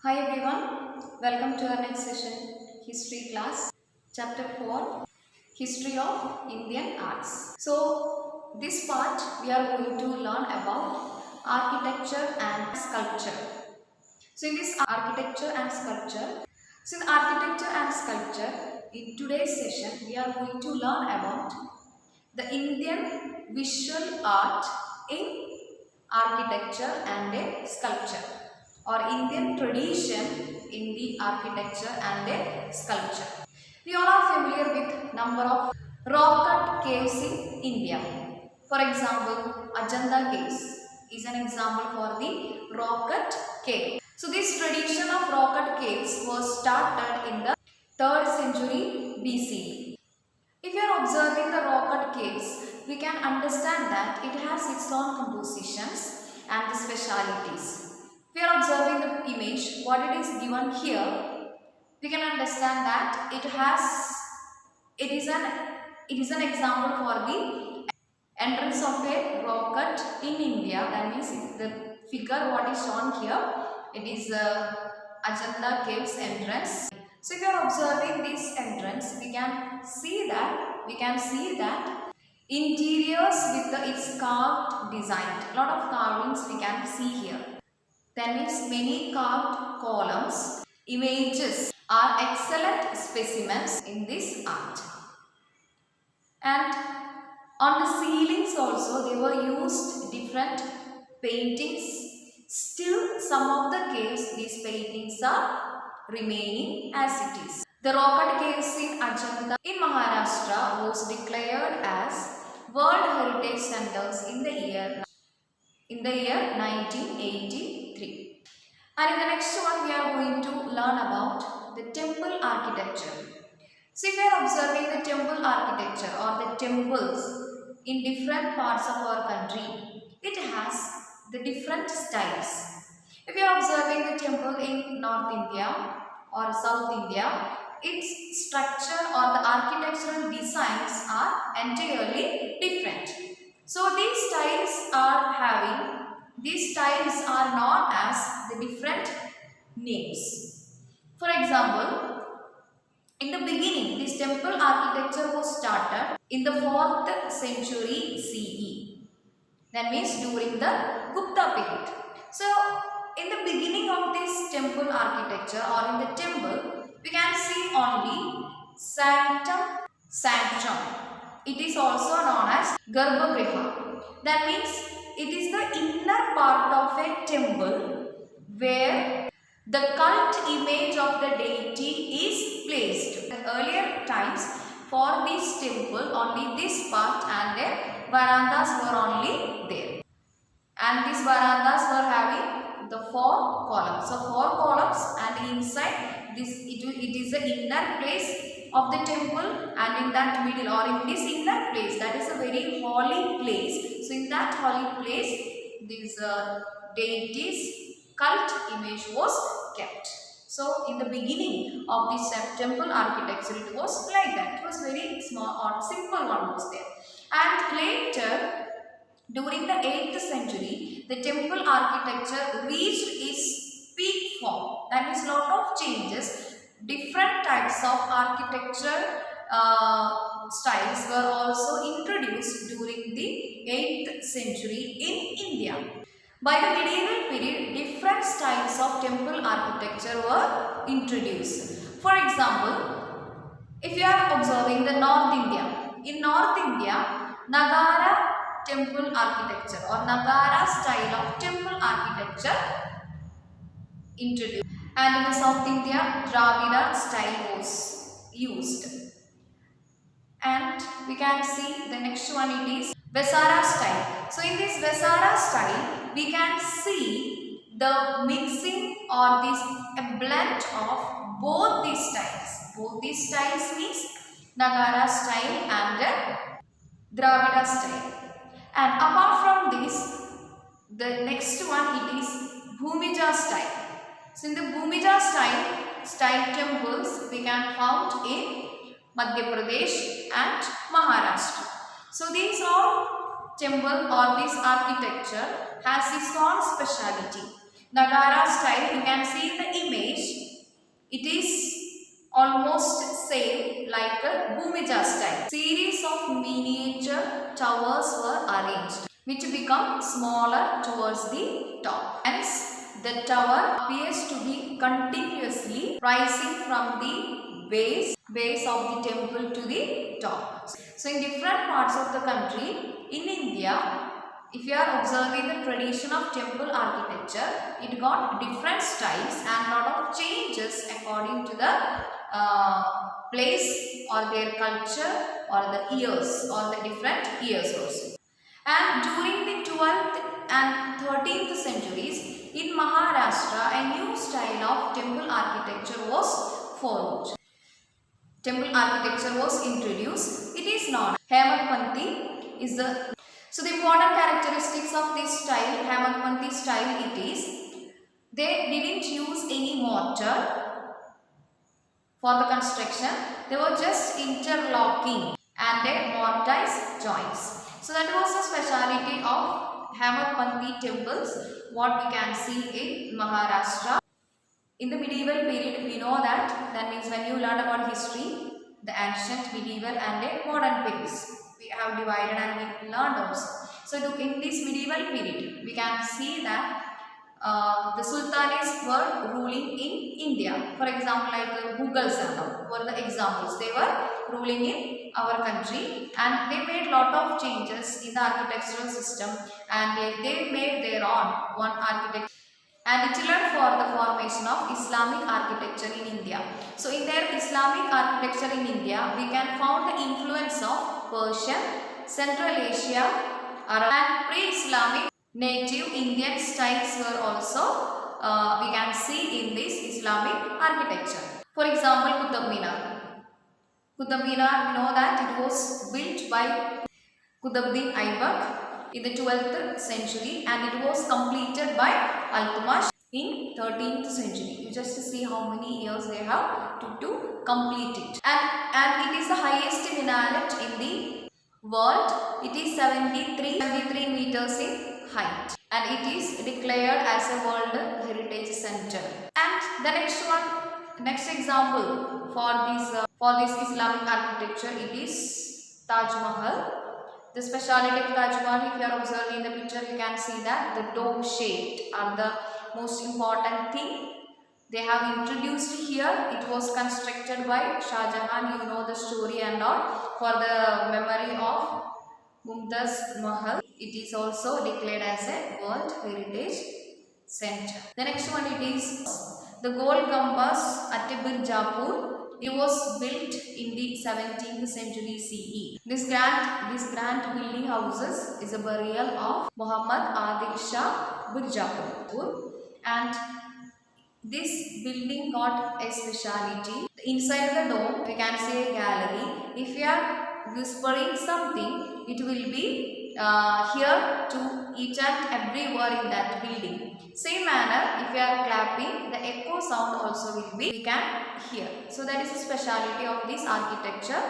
Hi everyone, welcome to our next session, History class, Chapter 4, History of Indian Arts. So, this part we are going to learn about architecture and sculpture. So, in this architecture and sculpture, in today's session we are going to learn about the Indian visual art in architecture and sculpture, or Indian tradition in the architecture and sculpture. We all are familiar with number of rock cut caves in India. For example, Ajanta caves is an example for the rock cut cave. So this tradition of rock cut caves was started in the 3rd century BCE. If you are observing the rock cut caves, we can understand that it has its own compositions and the specialities. If you are observing the image, what it is given here, we can understand that it is an example for the entrance of a rock cut in India. That means the figure what is shown here, it is Ajanta caves entrance. So if you are observing this entrance, we can see that interiors with its carved design. A lot of carvings we can see here. That means many carved columns, images are excellent specimens in this art. And on the ceilings also they were used different paintings. Still some of the caves these paintings are remaining as it is. The rock cut caves in Ajanta in Maharashtra was declared as World Heritage Centers in the year 1983. And in the next one we are going to learn about the temple architecture. So if we are observing the temple architecture or the temples in different parts of our country, it has the different styles. If you are observing the temple in North India or South India, its structure or the architectural designs are entirely different. So these styles are known as the different names. For example, in the beginning, this temple architecture was started in the 4th century CE. That means during the Gupta period. So, in the beginning of this temple architecture or in the temple, we can see only sanctum. It is also known as Garbhagriha. That means it is the inner part of a temple where the cult image of the deity is placed. In earlier times, for this temple, only this part and the verandas were only there. And these verandas were having the 4 columns. So 4 columns, and inside this it is the inner place of the temple, and in that middle or in this inner place, that is a very holy place. So in that holy place, these deities cult image was kept. So in the beginning of this temple architecture, it was like that. It was very small or simple one was there. And later, during the 8th century, the temple architecture reached its peak form. That means lot of changes. Different types of architecture styles were also introduced during the 8th century in India. By the medieval period, different styles of temple architecture were introduced. For example, if you are observing the North India, in North India, Nagara temple architecture or Nagara style of temple architecture introduced, and in the South India, Dravida style was used. And we can see the next one, it is Vesara style. So in this Vesara style, we can see the mixing or this a blend of both these styles. Both these styles means Nagara style and Dravida style. And apart from this, the next one, it is Bhumija style. So in the Bhumija style temples we can found in Madhya Pradesh and Maharashtra. So these all temple or this architecture has its own speciality. Nagara style, you can see in the image, it is almost same like a Bhumija style. Series of miniature towers were arranged, which become smaller towards the top. Hence, the tower appears to be continuously rising from the base of the temple to the top. So, in different parts of the country, in India, if you are observing the tradition of temple architecture, it got different styles and lot of changes according to the place or their culture or the years or the different years also. And during the 12th and 13th centuries, in Maharashtra, a new style of temple architecture was followed. Temple architecture was introduced. It is known Hemadpanthi is the. So the important characteristics of this style, Hemadpanthi style, it is they didn't use any mortar for the construction. They were just interlocking and a mortise joints. So that was the speciality of Hemadpanthi temples, what we can see in Maharashtra. In the medieval period, we know that means when you learn about history, the ancient, medieval and a modern periods. We have divided and we learned also. So in this medieval period, we can see that the sultanates were ruling in India. For example, like Mughals were the examples. They were ruling in our country and they made lot of changes in the architectural system and they made their own one architecture and tailored for the formation of Islamic architecture in India. So in their Islamic architecture in India, we can find the influence of Persian, Central Asia, Arab and pre-Islamic native Indian styles were also we can see in this Islamic architecture. For example, Qutub Minar. Qutub Minar, we know that it was built by Qutbuddin Aibak in the 12th century and it was completed by Iltutmish in 13th century. You just see how many years they have to complete it. And it is the highest minaret in the world. It is 73 meters in height and it is declared as a World Heritage Center. And the next example for this Islamic architecture, it is Taj Mahal. The speciality of Taj Mahal, if you are observing the picture, you can see that the dome shaped are the most important thing they have introduced here. It was constructed by Shah Jahan, you know the story and all, for the memory of Mumtaz Mahal. It is also declared as a World Heritage Center. The next one, it is the Gol Gumbaz at Birjapur. It was built in the 17th century CE. This grand building houses is a burial of Muhammad Adil Shah Birjapur, and this building got a speciality. Inside the dome, we can see a gallery. If you are whispering something, it will be here to each and every word in that building. Same manner, if you are clapping, the echo sound also will be, we can hear. So that is the speciality of this architecture.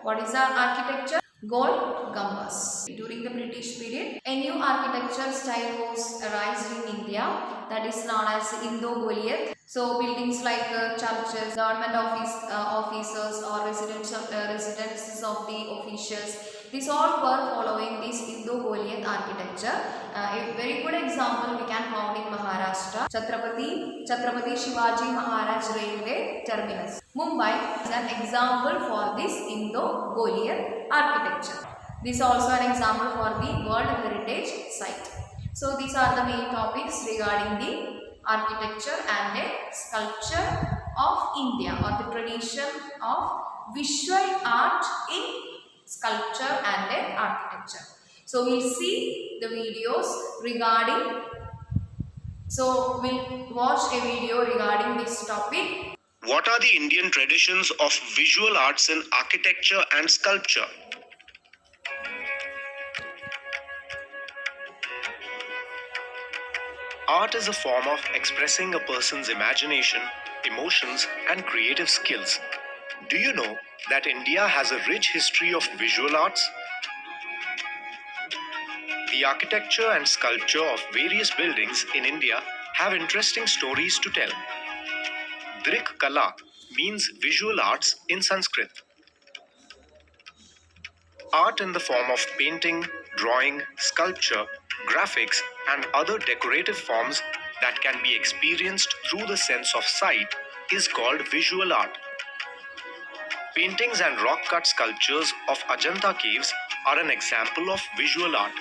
What is our architecture? Gol Gumbaz. During the British period, a new architecture style was raised in India, that is known as Indo-Goliath. So buildings like churches, government officers or residences of the officials, these all were following this Indo-Goliath architecture. A very good example we can find in Maharashtra, Chhatrapati Shivaji Maharaj Railway Terminus. Mumbai is an example for this Indo-Goliath architecture. This is also an example for the World Heritage Site. So these are the main topics regarding the architecture and a sculpture of India, or the tradition of visual art in sculpture and architecture. So we'll see the videos regarding, so we'll watch a video regarding this topic. What are the Indian traditions of visual arts in architecture and sculpture? Art is a form of expressing a person's imagination, emotions, and creative skills. Do you know that India has a rich history of visual arts? The architecture and sculpture of various buildings in India have interesting stories to tell. Drik Kala means visual arts in Sanskrit. Art in the form of painting, drawing, sculpture, graphics, and other decorative forms that can be experienced through the sense of sight is called visual art. Paintings and rock-cut sculptures of Ajanta caves are an example of visual art.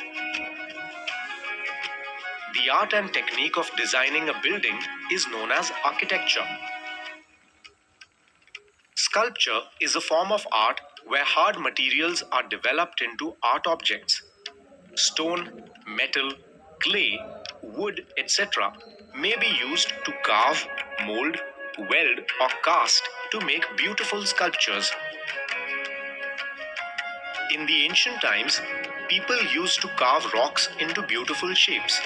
The art and technique of designing a building is known as architecture. Sculpture is a form of art where hard materials are developed into art objects. Stone, metal, clay, wood, etc. may be used to carve, mold, weld, or cast to make beautiful sculptures. In the ancient times, people used to carve rocks into beautiful shapes.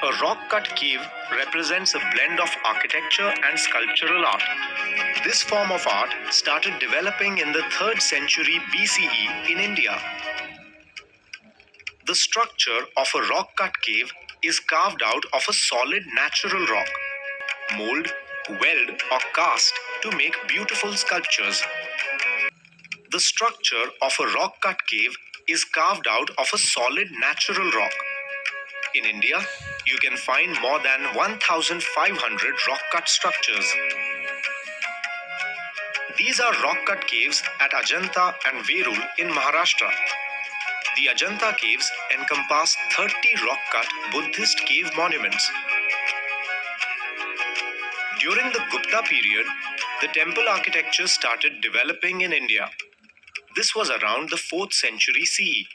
A rock-cut cave represents a blend of architecture and sculptural art. This form of art started developing in the 3rd century BCE in India. The structure of a rock-cut cave is carved out of a solid natural rock. Mold, weld, or cast to make beautiful sculptures. The structure of a rock-cut cave is carved out of a solid natural rock. In India, you can find more than 1,500 rock-cut structures. These are rock-cut caves at Ajanta and Verul in Maharashtra. The Ajanta caves encompass 30 rock-cut Buddhist cave monuments. During the Gupta period, the temple architecture started developing in India. This was around the 4th century CE.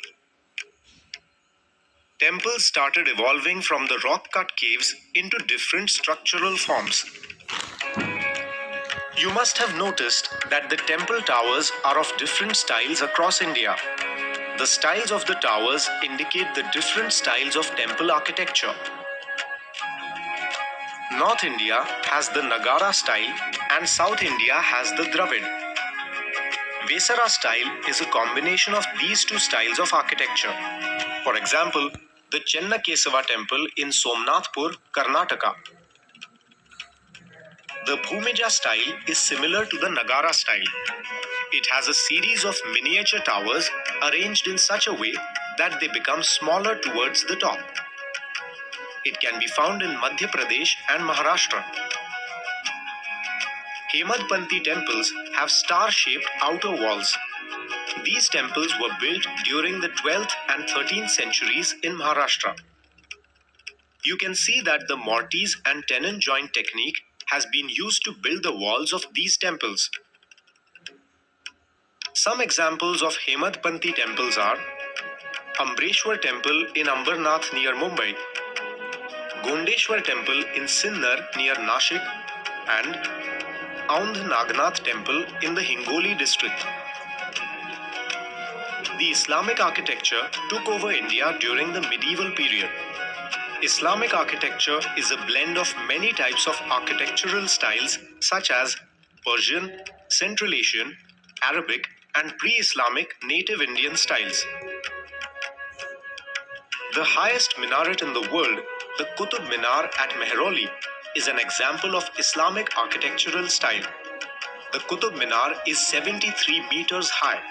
Temples started evolving from the rock-cut caves into different structural forms. You must have noticed that the temple towers are of different styles across India. The styles of the towers indicate the different styles of temple architecture. North India has the Nagara style and South India has the Dravid. Vesara style is a combination of these two styles of architecture. For example, the Chennakesava temple in Somnathpur, Karnataka. The Bhumija style is similar to the Nagara style. It has a series of miniature towers arranged in such a way that they become smaller towards the top. It can be found in Madhya Pradesh and Maharashtra. Hemadpanti temples have star-shaped outer walls. These temples were built during the 12th and 13th centuries in Maharashtra. You can see that the mortise and tenon joint technique has been used to build the walls of these temples. Some examples of Hemadpanti temples are Ambreshwar temple in Ambernath near Mumbai, Gondeshwar temple in Sinnar near Nashik, and Aundh Nagnath temple in the Hingoli district. The Islamic architecture took over India during the medieval period. Islamic architecture is a blend of many types of architectural styles such as Persian, Central Asian, Arabic, and pre-Islamic native Indian styles. The highest minaret in the world, the Qutub Minar at Mehrauli, is an example of Islamic architectural style. The Qutub Minar is 73 meters high.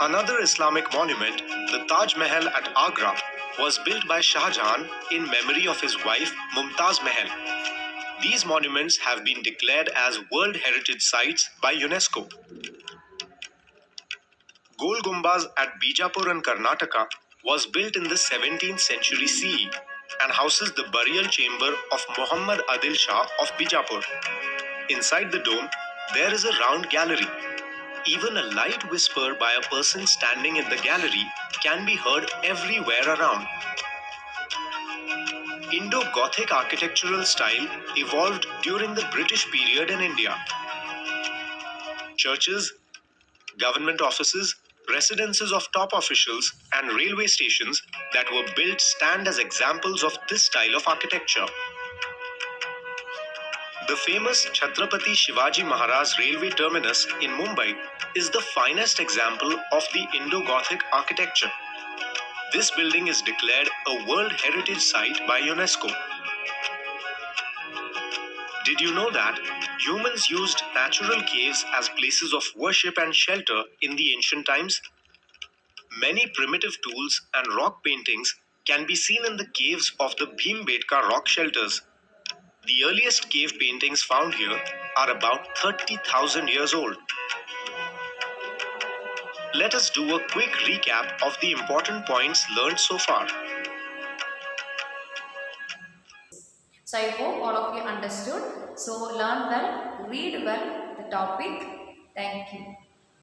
Another Islamic monument, the Taj Mahal at Agra, was built by Shah Jahan in memory of his wife Mumtaz Mahal. These monuments have been declared as World Heritage Sites by UNESCO. Gol Gumbaz at Bijapur in Karnataka was built in the 17th century CE and houses the burial chamber of Muhammad Adil Shah of Bijapur. Inside the dome, there is a round gallery. Even a light whisper by a person standing in the gallery can be heard everywhere around. Indo-Gothic architectural style evolved during the British period in India. Churches, government offices, residences of top officials, and railway stations that were built stand as examples of this style of architecture. The famous Chhatrapati Shivaji Maharaj Railway Terminus in Mumbai is the finest example of the Indo-Gothic architecture. This building is declared a World Heritage Site by UNESCO. Did you know that humans used natural caves as places of worship and shelter in the ancient times? Many primitive tools and rock paintings can be seen in the caves of the Bhimbetka rock shelters. The earliest cave paintings found here are about 30,000 years old. Let us do a quick recap of the important points learned so far. So I hope all of you understood. So learn well, read well the topic. Thank you.